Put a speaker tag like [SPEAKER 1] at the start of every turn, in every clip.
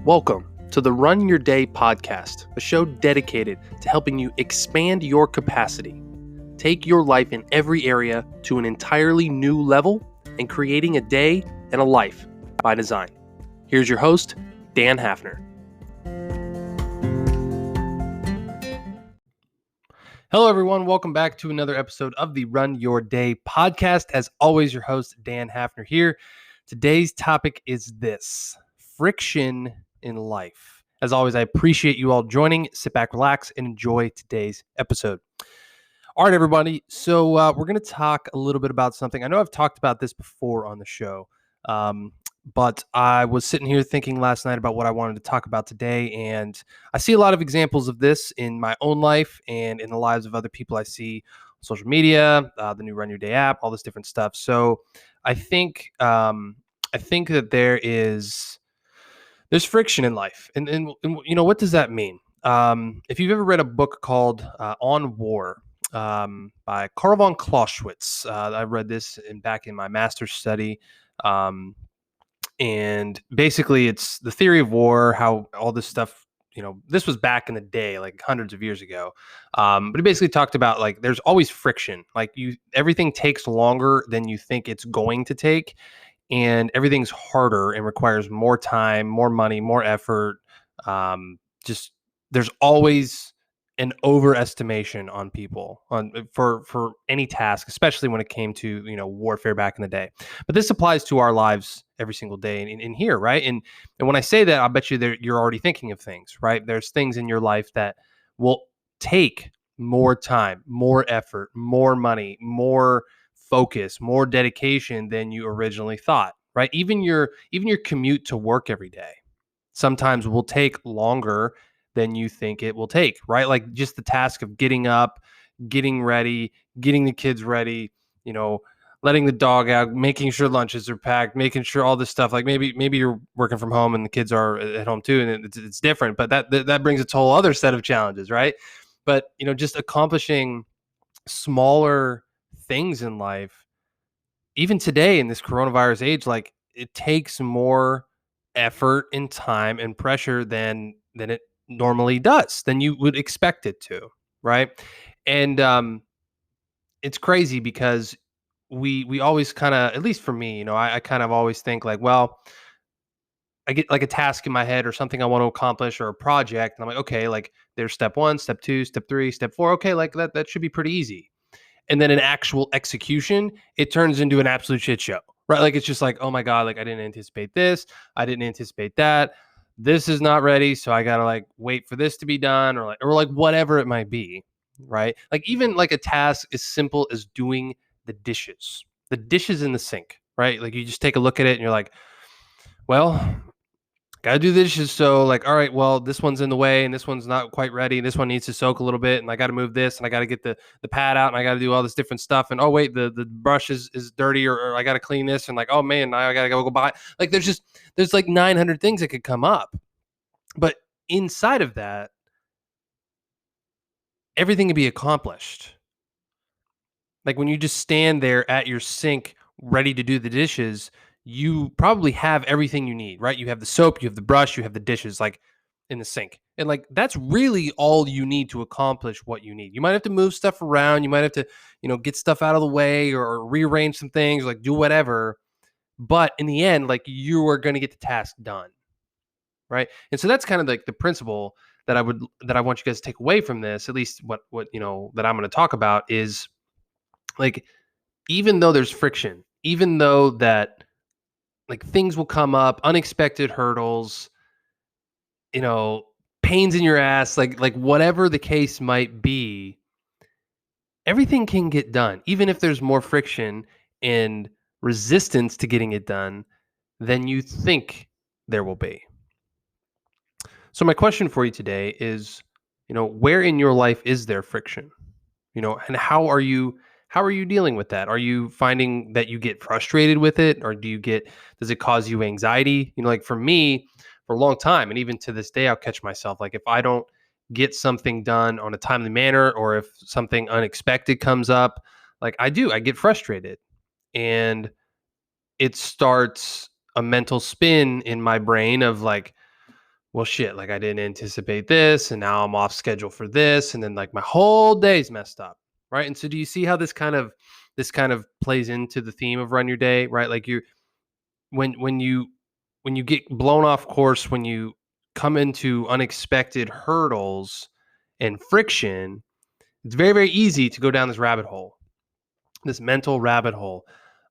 [SPEAKER 1] Welcome to the Run Your Day podcast, a show dedicated to helping you expand your capacity, take your life in every area to an entirely new level, and creating a day and a life by design. Here's your host, Dan Hafner. Hello, everyone. Welcome back to another episode of the Run Your Day podcast. As always, your host, Dan Hafner here. Today's topic is this: friction in life. As always, I appreciate you all joining. Sit back, relax, and enjoy today's episode. All right, everybody. So we're going to talk a little bit about something. I know I've talked about this before on the show, but I was sitting here thinking last night about what I wanted to talk about today, and I see a lot of examples of this in my own life and in the lives of other people I see on social media, the new Run Your Day app, all this different stuff. So I think that there's friction in life, and you know, what does that mean? If you've ever read a book called On War by Karl von Clausewitz, I read this back in my master's study. And basically it's the theory of war, how all this stuff, this was back in the day, like hundreds of years ago. But it basically talked about, like, there's always friction. Like, everything takes longer than you think it's going to take, and everything's harder and requires more time, more money, more effort. Just There's always an overestimation on people for any task, especially when it came to warfare back in the day. But this applies to our lives every single day in here, right? And when I say that, I bet you you're already thinking of things, right? There's things in your life that will take more time, more effort, more money, more focus, more dedication than you originally thought, right? Even your commute to work every day sometimes will take longer than you think it will take, right? Like, just the task of getting up, getting ready, getting the kids ready, letting the dog out, making sure lunches are packed, making sure all this stuff. Like, maybe you're working from home and the kids are at home too, and it's different, but that brings its whole other set of challenges, right? But just accomplishing smaller things in life, even today in this coronavirus age, like, it takes more effort and time and pressure than it normally does, than you would expect it to, right? And it's crazy because we always kind of, at least for me, I kind of always think like, well, I get like a task in my head or something I want to accomplish, or a project, and I'm like, okay, like, there's step 1, step 2, step 3, step 4. Okay, like that should be pretty easy. And then in actual execution, it turns into an absolute shit show, right? Like, it's just like, oh my God, like, I didn't anticipate this. I didn't anticipate that. This is not ready. So I got to, like, wait for this to be done, or like whatever it might be, right? Like, even like a task as simple as doing the dishes in the sink, right? Like, you just take a look at it and you're like, well, gotta do the dishes. So, like, all right, well, this one's in the way and this one's not quite ready. This one needs to soak a little bit, and I got to move this, and I got to get the pad out, and I got to do all this different stuff. And oh wait, the brush is dirty, or I got to clean this, and like, oh man, now I got to go buy. Like, there's like 900 things that could come up, but inside of that, everything can be accomplished. Like, when you just stand there at your sink ready to do the dishes, you probably have everything you need, right? You have the soap, you have the brush, you have the dishes, like, in the sink. And like, that's really all you need to accomplish what you need. You might have to move stuff around, you might have to, get stuff out of the way, or rearrange some things, like, do whatever. But in the end, like, you are going to get the task done, right? And so that's kind of like the principle that I want you guys to take away from this, at least what that I'm going to talk about, is like, even though there's friction, even though that, like, things will come up, unexpected hurdles, pains in your ass, like whatever the case might be, everything can get done, even if there's more friction and resistance to getting it done than you think there will be. So my question for you today is, where in your life is there friction? And how are you dealing with that? Are you finding that you get frustrated with it, or does it cause you anxiety? Like, for me, for a long time, and even to this day, I'll catch myself, like, if I don't get something done on a timely manner, or if something unexpected comes up, like, I get frustrated, and it starts a mental spin in my brain of like, well, shit, like I didn't anticipate this, and now I'm off schedule for this, and then like my whole day's messed up, right? And so, do you see how this kind of plays into the theme of run your day, right? Like you when you get blown off course, when you come into unexpected hurdles and friction, it's very, very easy to go down this rabbit hole, this mental rabbit hole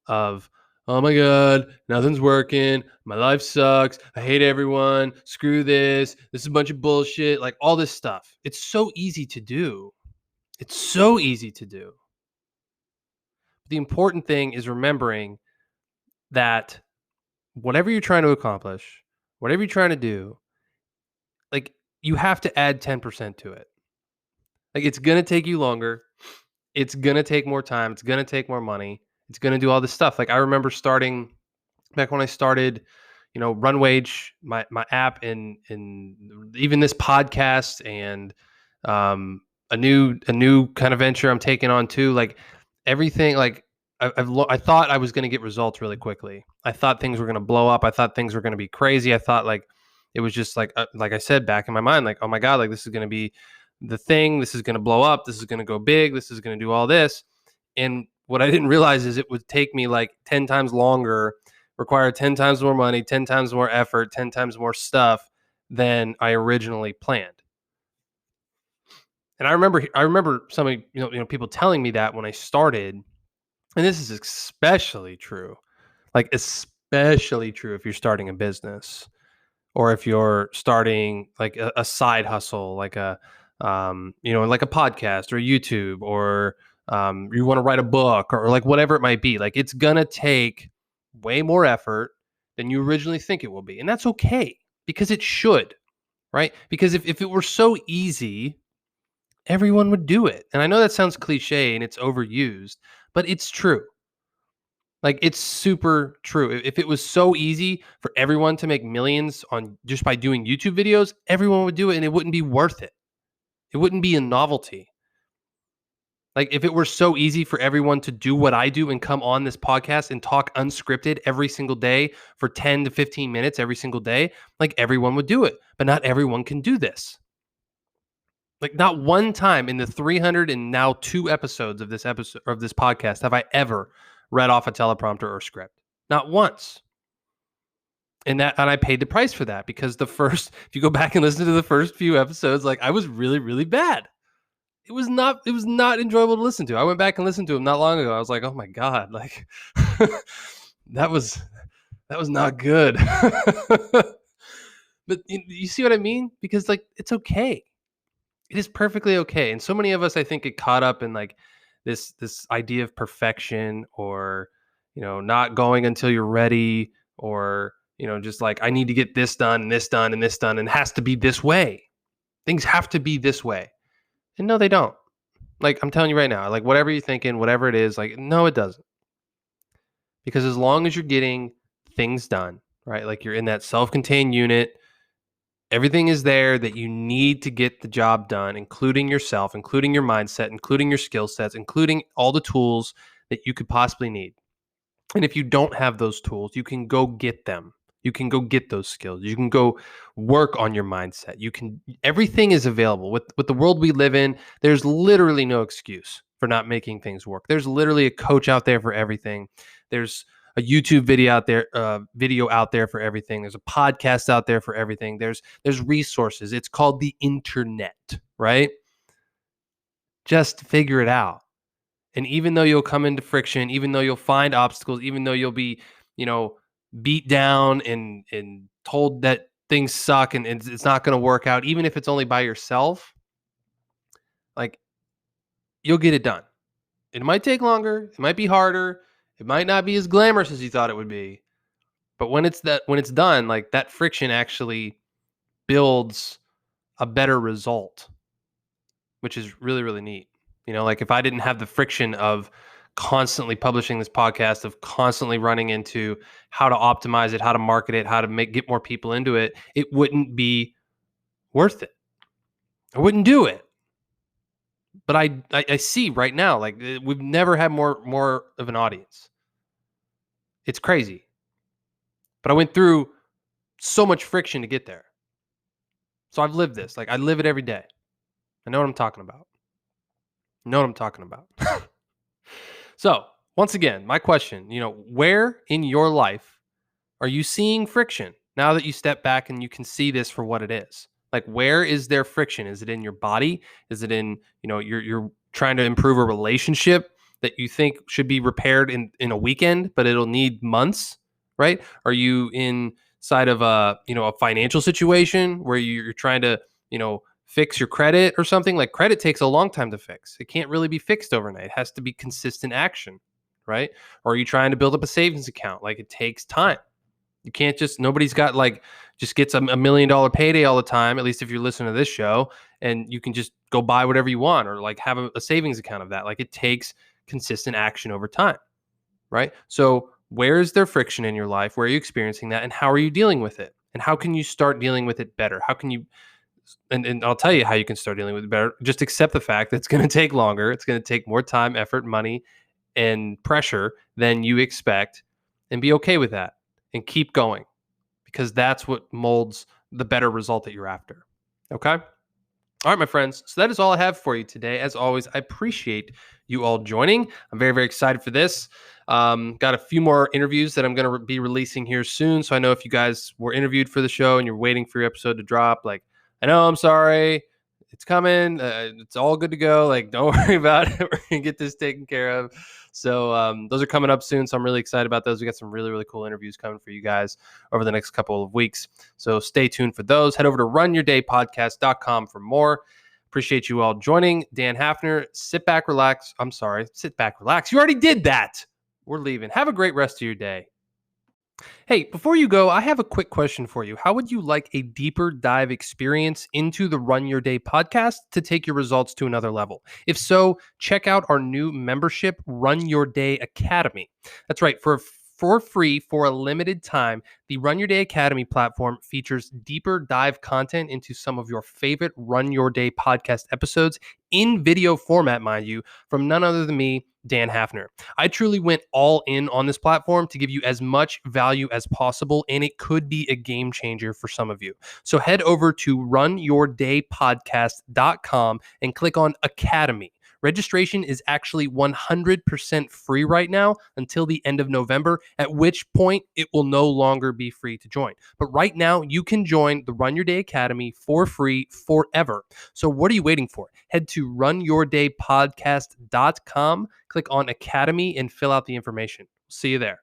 [SPEAKER 1] of, oh my God, nothing's working. My life sucks. I hate everyone. Screw this. This is a bunch of bullshit. Like all this stuff. It's so easy to do. It's so easy to do. The important thing is remembering that whatever you're trying to accomplish, whatever you're trying to do, like you have to add 10% to it. Like it's going to take you longer. It's going to take more time. It's going to take more money. It's going to do all this stuff. Like I remember starting back when I started, Run Wage, my app, and even this podcast, and a new kind of venture I'm taking on too. Like everything, like I thought I was going to get results really quickly. I thought things were going to blow up. I thought things were going to be crazy. I thought like it was just like I said back in my mind, like, oh my God, like this is going to be the thing. This is going to blow up. This is going to go big. This is going to do all this. And what I didn't realize is it would take me like 10 times longer, require 10 times more money, 10 times more effort, 10 times more stuff than I originally planned. And I remember some of people telling me that when I started, and this is especially true. Like especially true if you're starting a business or if you're starting like a side hustle, like like a podcast or YouTube, or you want to write a book, or like whatever it might be. Like it's gonna take way more effort than you originally think it will be, and that's okay because it should, right? Because if it were so easy, everyone would do it. And I know that sounds cliche and it's overused, but it's true. Like it's super true. If it was so easy for everyone to make millions on just by doing YouTube videos, everyone would do it and it wouldn't be worth it. It wouldn't be a novelty. Like if it were so easy for everyone to do what I do and come on this podcast and talk unscripted every single day for 10 to 15 minutes every single day, like everyone would do it. But not everyone can do this. Like not one time in the 300 and now 2 episodes of this podcast have I ever read off a teleprompter or script. Not once. And I paid the price for that because if you go back and listen to the first few episodes, like I was really, really bad. It was not enjoyable to listen to. I went back and listened to them not long ago. I was like, oh my God, like that was not good. But you see what I mean? Because like it's okay. It is perfectly okay. And so many of us, I think, get caught up in like this idea of perfection, or not going until you're ready, or just like I need to get this done and this done and this done, and it has to be this way. Things have to be this way. And no, they don't. Like I'm telling you right now, like whatever you're thinking, whatever it is, like no, it doesn't. Because as long as you're getting things done, right? Like you're in that self-contained unit, everything is there that you need to get the job done, including yourself, including your mindset, including your skill sets, including all the tools that you could possibly need. And if you don't have those tools, you can go get them. You can go get those skills. You can go work on your mindset. Everything is available. With the world we live in, there's literally no excuse for not making things work. There's literally a coach out there for everything. There's a YouTube video out there for everything. There's a podcast out there for everything. There's resources. It's called the internet, right? Just figure it out. And even though you'll come into friction, even though you'll find obstacles, even though you'll be, beat down and told that things suck and it's not going to work out, even if it's only by yourself, like you'll get it done. It might take longer. It might be harder. It might not be as glamorous as you thought it would be. But when it's done, like that friction actually builds a better result, which is really, really neat. Like if I didn't have the friction of constantly publishing this podcast, of constantly running into how to optimize it, how to market it, how to get more people into it, it wouldn't be worth it. I wouldn't do it. But I see right now, like we've never had more of an audience. It's crazy. But I went through so much friction to get there. So I've lived this. Like I live it every day. I know what I'm talking about. Know what I'm talking about. So once again, my question, where in your life are you seeing friction now that you step back and you can see this for what it is? Like, where is there friction? Is it in your body? Is it in, you're trying to improve a relationship that you think should be repaired in a weekend, but it'll need months, right? Are you inside of a financial situation where you're trying to, fix your credit or something? Like credit takes a long time to fix. It can't really be fixed overnight. It has to be consistent action, right? Or are you trying to build up a savings account? Like it takes time. You can't nobody's got just gets a $1 million payday all the time, at least if you're listening to this show, and you can just go buy whatever you want or like have a savings account of that. Like it takes consistent action over time, right? So where is there friction in your life? Where are you experiencing that? And how are you dealing with it? And how can you start dealing with it better? How can you, and I'll tell you how you can start dealing with it better. Just accept the fact that it's going to take longer. It's going to take more time, effort, money, and pressure than you expect, and be okay with that and keep going because that's what molds the better result that you're after. Okay. All right, my friends. So that is all I have for you today. As always, I appreciate you all joining. I'm very, very excited for this. Got a few more interviews that I'm going to be releasing here soon. So I know if you guys were interviewed for the show and you're waiting for your episode to drop, like, I know, I'm sorry. It's coming. It's all good to go. Like, don't worry about it. We're going to get this taken care of. So those are coming up soon. So I'm really excited about those. We got some really, really cool interviews coming for you guys over the next couple of weeks. So stay tuned for those. Head over to runyourdaypodcast.com for more. Appreciate you all joining. Dan Hafner, sit back, relax. I'm sorry. Sit back, relax. You already did that. We're leaving. Have a great rest of your day. Hey, before you go, I have a quick question for you. How would you like a deeper dive experience into the Run Your Day podcast to take your results to another level? If so, check out our new membership, Run Your Day Academy. That's right. For free, for a limited time, the Run Your Day Academy platform features deeper dive content into some of your favorite Run Your Day podcast episodes in video format, mind you, from none other than me, Dan Hafner. I truly went all in on this platform to give you as much value as possible, and it could be a game changer for some of you. So head over to runyourdaypodcast.com and click on Academy. Registration is actually 100% free right now until the end of November, at which point it will no longer be free to join. But right now, you can join the Run Your Day Academy for free forever. So what are you waiting for? Head to runyourdaypodcast.com, click on Academy, and fill out the information. See you there.